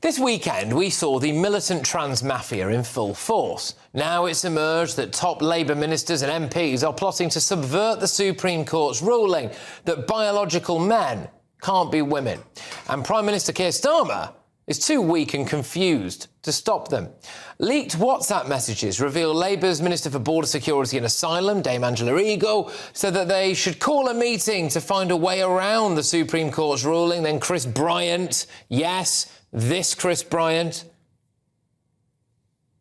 This weekend, we saw the militant trans mafia in full force. Now it's emerged that top Labour ministers and MPs are plotting to subvert the Supreme Court's ruling that biological men can't be women. And Prime Minister Keir Starmer is too weak and confused to stop them. Leaked WhatsApp messages reveal Labour's Minister for Border Security and Asylum, Dame Angela Eagle, said that they should call a meeting to find a way around the Supreme Court's ruling. Then Chris Bryant, yes, this Chris Bryant.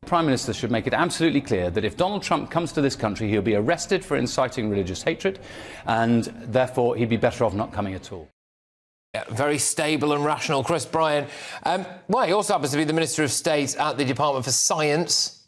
The Prime Minister should make it absolutely clear that if Donald Trump comes to this country, he'll be arrested for inciting religious hatred, and therefore he'd be better off not coming at all. Yeah, very stable and rational, Chris Bryant. Well, he also happens to be the Minister of State at the Department for Science,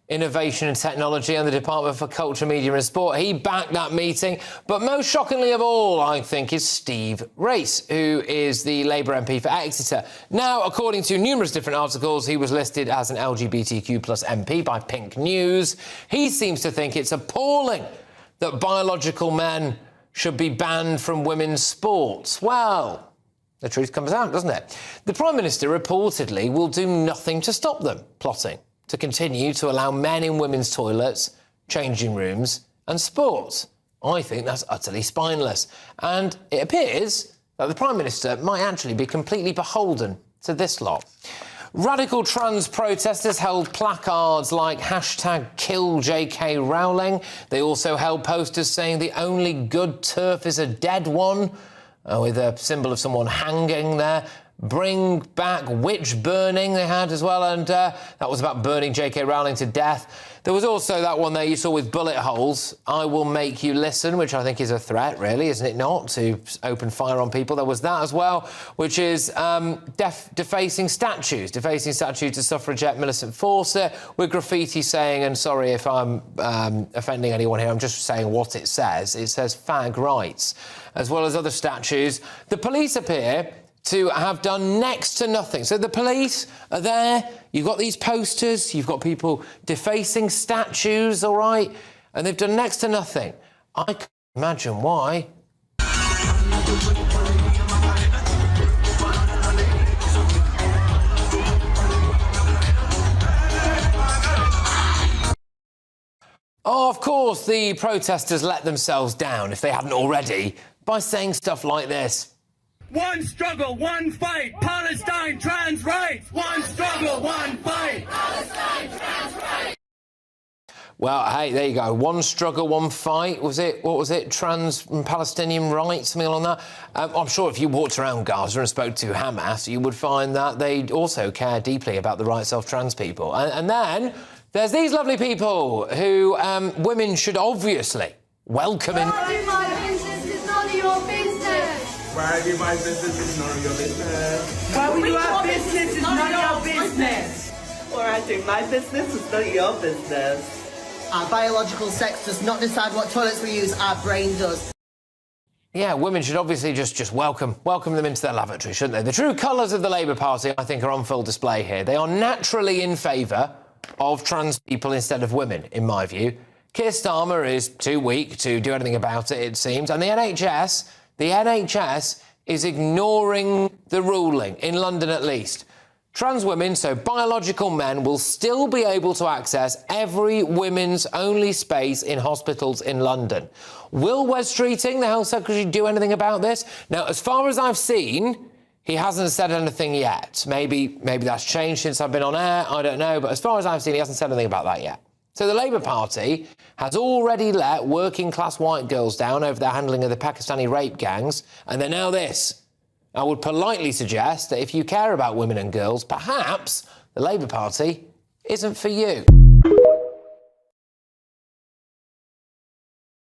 Innovation and Technology and the Department for Culture, Media and Sport. He backed that meeting. But most shockingly of all, I think, is Steve Race, who is the Labour MP for Exeter. Now, according to numerous different articles, he was listed as an LGBTQ plus MP by Pink News. He seems to think it's appalling that biological men should be banned from women's sports. Well, the truth comes out, doesn't it? The Prime Minister reportedly will do nothing to stop them plotting to continue to allow men in women's toilets, changing rooms and sports. I think that's utterly spineless. And it appears that the Prime Minister might actually be completely beholden to this lot. Radical trans protesters held placards like #KillJK Rowling. They also held posters saying the only good turf is a dead one, with a symbol of someone hanging there. Bring back witch burning they had as well, and that was about burning J.K. Rowling to death. There was also that one there you saw with bullet holes, I will make you listen, which I think is a threat, really, isn't it not, to open fire on people. There was that as well, which is defacing statues to suffragette Millicent Fawcett, with graffiti saying, and sorry if I'm offending anyone here, I'm just saying what it says fag rights, as well as other statues. The police appear to have done next to nothing. So the police are there, you've got these posters, you've got people defacing statues, all right, and they've done next to nothing. I can't imagine why. Oh, of course, the protesters let themselves down, if they hadn't already, by saying stuff like this. One struggle, one fight, Palestine trans rights. One struggle, one fight, Palestine trans rights. Well, hey, there you go. One struggle, one fight. What was it? Trans and Palestinian rights, something along that. I'm sure if you walked around Gaza and spoke to Hamas, you would find that they also care deeply about the rights of trans people. And then there's these lovely people who women should obviously welcome in. Why do my business is none of your business? Why do my business is none of your business? Why we do our business is none of your business? Or I do my business is none of your business. Our biological sex does not decide what toilets we use, our brain does. Yeah, women should obviously just welcome them into their lavatory, shouldn't they? The true colours of the Labour Party, I think, are on full display here. They are naturally in favour of trans people instead of women, in my view. Keir Starmer is too weak to do anything about it, it seems, and the NHS is ignoring the ruling, in London at least. Trans women, so biological men, will still be able to access every women's only space in hospitals in London. Will Wes Streeting, the Health Secretary, do anything about this? Now, as far as I've seen, he hasn't said anything yet. Maybe that's changed since I've been on air, I don't know, but as far as I've seen, he hasn't said anything about that yet. So the Labour Party has already let working-class white girls down over their handling of the Pakistani rape gangs, and they're now this. I would politely suggest that if you care about women and girls, perhaps the Labour Party isn't for you.